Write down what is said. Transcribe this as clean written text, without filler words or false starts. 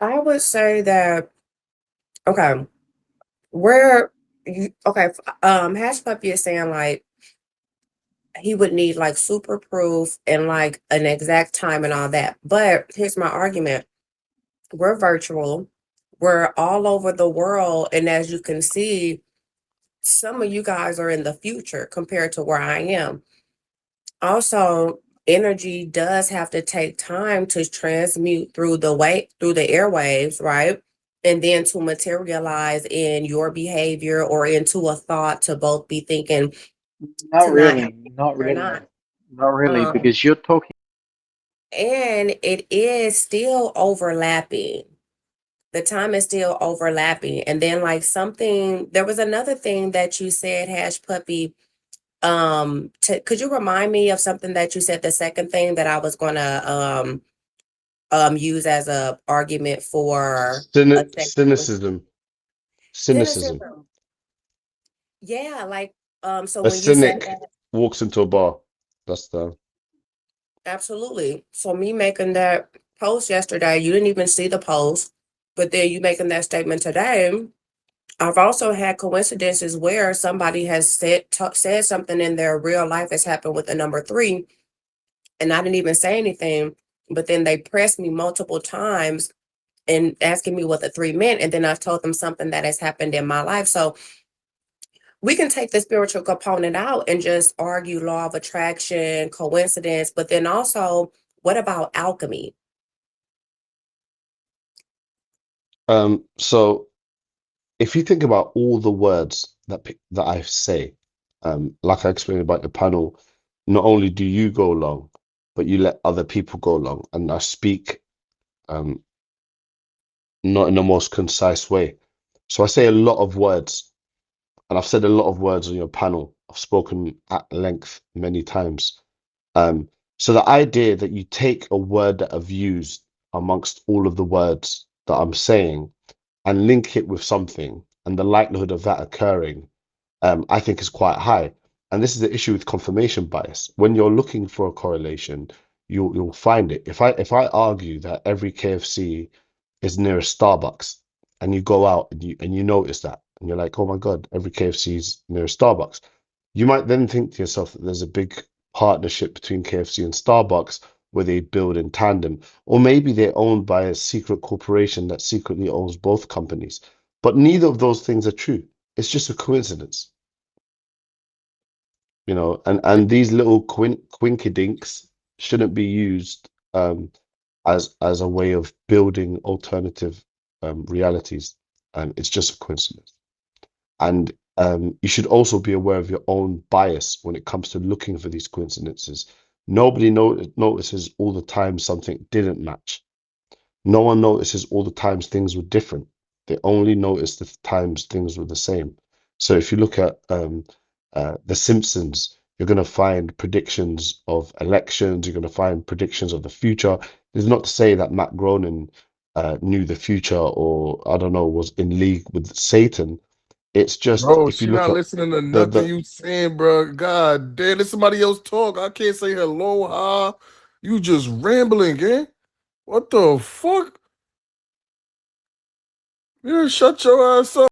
I would say that okay, where you okay, Hash Puppy is saying like he would need like super proof and like an exact time and all that. But here's my argument. We're virtual. We're all over the world, and as you can see, some of you guys are in the future compared to where I am. Also, energy does have to take time to transmute through the airwaves, right? And then to materialize in your behavior or into a thought to both be thinking Not to not have really, not or really, not. not really, Um, because you're talking. and it is still overlapping. The time is still overlapping. And then like something there was another thing that you said, Hash Puppy. Could you remind me of something that you said, the second thing that I was gonna use as a argument for a second Cynicism. Cynicism. cynicism. Yeah, like so A when you said cynic that, walks into a bar. That's the absolutely. So me making that post yesterday, you didn't even see the post, but then you making that statement today. I've also had coincidences where somebody has said something in their real life has happened with the number three, and I didn't even say anything, but then they pressed me multiple times and asking me what the three meant, and then I've told them something that has happened in my life. So we can take the spiritual component out and just argue law of attraction, coincidence, but then also, what about alchemy? so if you think about all the words that I say, like I explained about the panel, not only do you go long, but you let other people go long, and I speak um not in the most concise way. So I say a lot of words, and I've said a lot of words on your panel. I've spoken at length many times. Um, so the idea that you take a word that I've used amongst all of the words that I'm saying and link it with something, and the likelihood of that occurring, I think is quite high. And this is the issue with confirmation bias. When you're looking for a correlation, you'll find it. If I argue that every KFC is near a Starbucks, and you go out and you notice that, and you're like, oh my God, every KFC is near a Starbucks, you might then think to yourself that there's a big partnership between KFC and Starbucks where they build in tandem, or maybe they're owned by a secret corporation that secretly owns both companies. But neither of those things are true. It's just a coincidence, and these little quinkydinks shouldn't be used as a way of building alternative realities. It's just a coincidence. And you should also be aware of your own bias when it comes to looking for these coincidences. Nobody notices all the time something didn't match. No one notices all the times things were different. They only notice the times things were the same. So if you look at The Simpsons, you're going to find predictions of elections. You're going to find predictions of the future. It's not to say that Matt Groening knew the future, or I don't know, was in league with Satan. It's just Bro, if you she look not at listening to nothing the you saying, bro. God damn, let somebody else talk. I can't say hello, hi. You just rambling, gang. What the fuck? Yeah, shut your ass up.